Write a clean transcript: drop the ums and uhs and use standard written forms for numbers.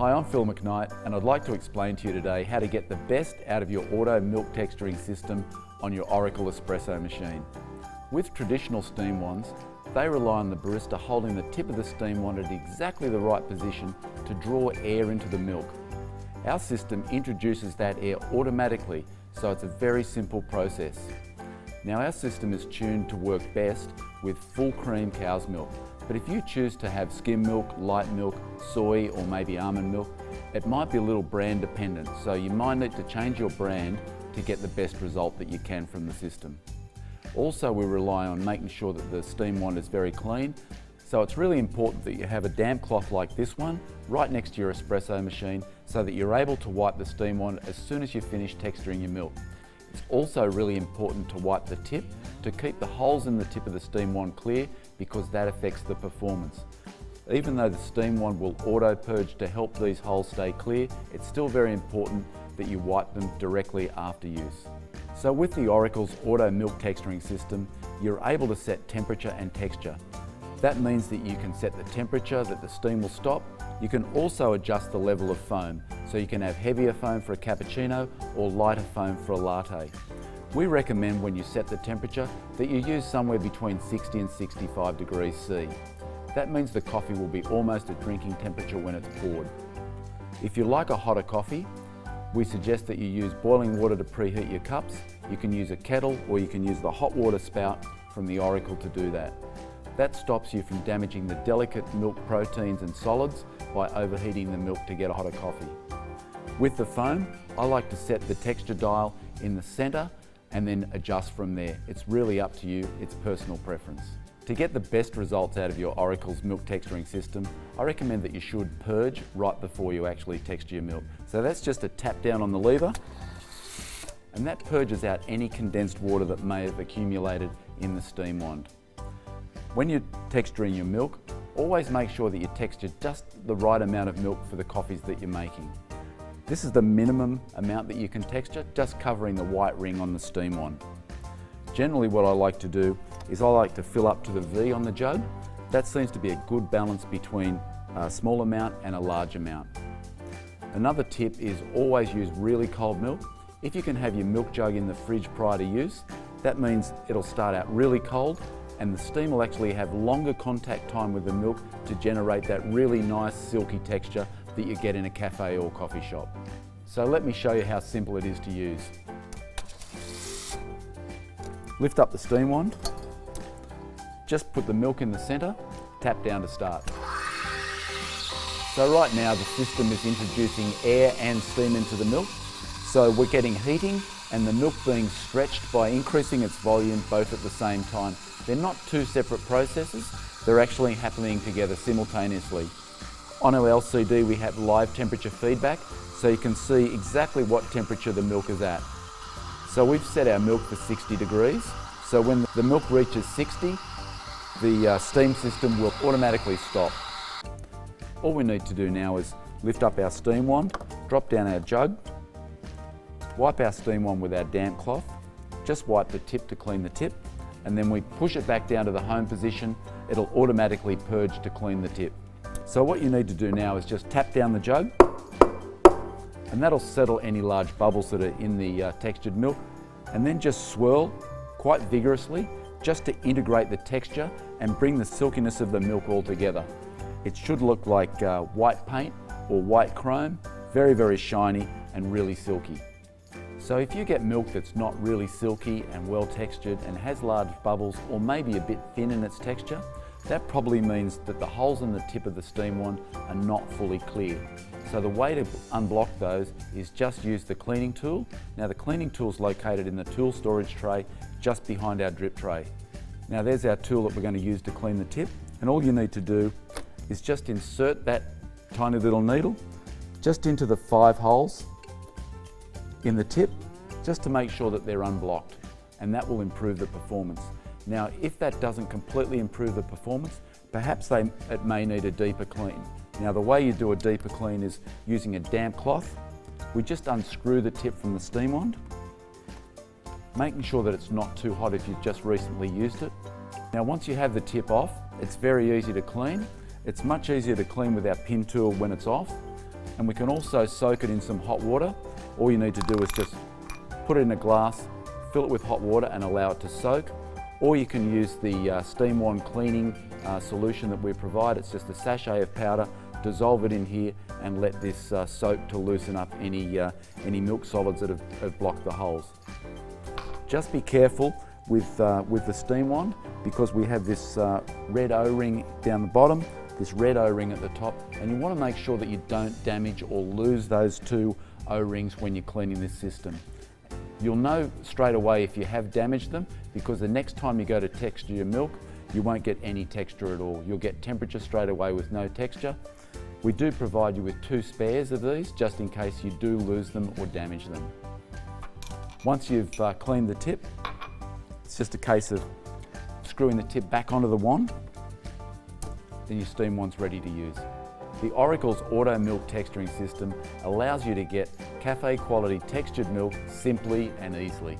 Hi, I'm Phil McKnight and I'd like to explain to you today how to get the best out of your auto milk texturing system on your Oracle espresso machine. With traditional steam wands, they rely on the barista holding the tip of the steam wand at exactly the right position to draw air into the milk. Our system introduces that air automatically, so it's a very simple process. Now our system is tuned to work best with full cream cow's milk, but if you choose to have skim milk, light milk, soy or maybe almond milk, it might be a little brand dependent, so you might need to change your brand to get the best result that you can from the system. Also, we rely on making sure that the steam wand is very clean, so it's really important that you have a damp cloth like this one right next to your espresso machine so that you're able to wipe the steam wand as soon as you finish texturing your milk. It's also really important to wipe the tip to keep the holes in the tip of the steam wand clear, because that affects the performance. Even though the steam wand will auto purge to help these holes stay clear, it's still very important that you wipe them directly after use. So with the Oracle's auto milk texturing system, you're able to set temperature and texture. That means that you can set the temperature that the steam will stop. You can also adjust the level of foam, so you can have heavier foam for a cappuccino or lighter foam for a latte. We recommend when you set the temperature that you use somewhere between 60 and 65 degrees C. That means the coffee will be almost at drinking temperature when it's poured. If you like a hotter coffee, we suggest that you use boiling water to preheat your cups. You can use a kettle or you can use the hot water spout from the Oracle to do that. That stops you from damaging the delicate milk proteins and solids by overheating the milk to get a hotter coffee. With the foam, I like to set the texture dial in the centre and then adjust from there. It's really up to you, it's personal preference. To get the best results out of your Oracle's milk texturing system, I recommend that you should purge right before you actually texture your milk. So that's just a tap down on the lever, and that purges out any condensed water that may have accumulated in the steam wand. When you're texturing your milk, always make sure that you texture just the right amount of milk for the coffees that you're making. This is the minimum amount that you can texture, just covering the white ring on the steam wand. Generally what I like to do is I like to fill up to the V on the jug. That seems to be a good balance between a small amount and a large amount. Another tip is always use really cold milk. If you can have your milk jug in the fridge prior to use, that means it'll start out really cold and the steam will actually have longer contact time with the milk to generate that really nice silky texture that you get in a cafe or coffee shop. So let me show you how simple it is to use. Lift up the steam wand, just put the milk in the centre, tap down to start. So right now the system is introducing air and steam into the milk, so we're getting heating and the milk being stretched by increasing its volume both at the same time. They're not two separate processes, they're actually happening together simultaneously. On our LCD we have live temperature feedback, so you can see exactly what temperature the milk is at. So we've set our milk for 60 degrees, so when the milk reaches 60, the steam system will automatically stop. All we need to do now is lift up our steam wand, drop down our jug, wipe our steam wand with our damp cloth, just wipe the tip to clean the tip, and then we push it back down to the home position. It'll automatically purge to clean the tip. So what you need to do now is just tap down the jug, and that'll settle any large bubbles that are in the textured milk, and then just swirl quite vigorously just to integrate the texture and bring the silkiness of the milk all together. It should look like white paint or white chrome, very, very shiny and really silky. So if you get milk that's not really silky and well textured and has large bubbles or maybe a bit thin in its texture, that probably means that the holes in the tip of the steam wand are not fully clear. So the way to unblock those is just use the cleaning tool. Now the cleaning tool is located in the tool storage tray just behind our drip tray. Now there's our tool that we're going to use to clean the tip, and all you need to do is just insert that tiny little needle just into the 5 holes in the tip, just to make sure that they're unblocked, and that will improve the performance. Now if that doesn't completely improve the performance, perhaps it may need a deeper clean. Now the way you do a deeper clean is using a damp cloth. We just unscrew the tip from the steam wand, making sure that it's not too hot if you've just recently used it. Now once you have the tip off, it's very easy to clean. It's much easier to clean with our pin tool when it's off. And we can also soak it in some hot water. All you need to do is just put it in a glass, fill it with hot water and allow it to soak. Or you can use the Steam Wand cleaning solution that we provide. It's just a sachet of powder, dissolve it in here and let this soak to loosen up any milk solids that have blocked the holes. Just be careful with the Steam Wand because we have this red O-ring down the bottom, this red O-ring at the top, and you want to make sure that you don't damage or lose those two O-rings when you're cleaning this system. You'll know straight away if you have damaged them because the next time you go to texture your milk, you won't get any texture at all. You'll get temperature straight away with no texture. We do provide you with 2 spares of these just in case you do lose them or damage them. Once you've cleaned the tip, it's just a case of screwing the tip back onto the wand, then your Steam Wand's ready to use. The Oracle's Auto Milk Texturing System allows you to get cafe quality textured milk simply and easily.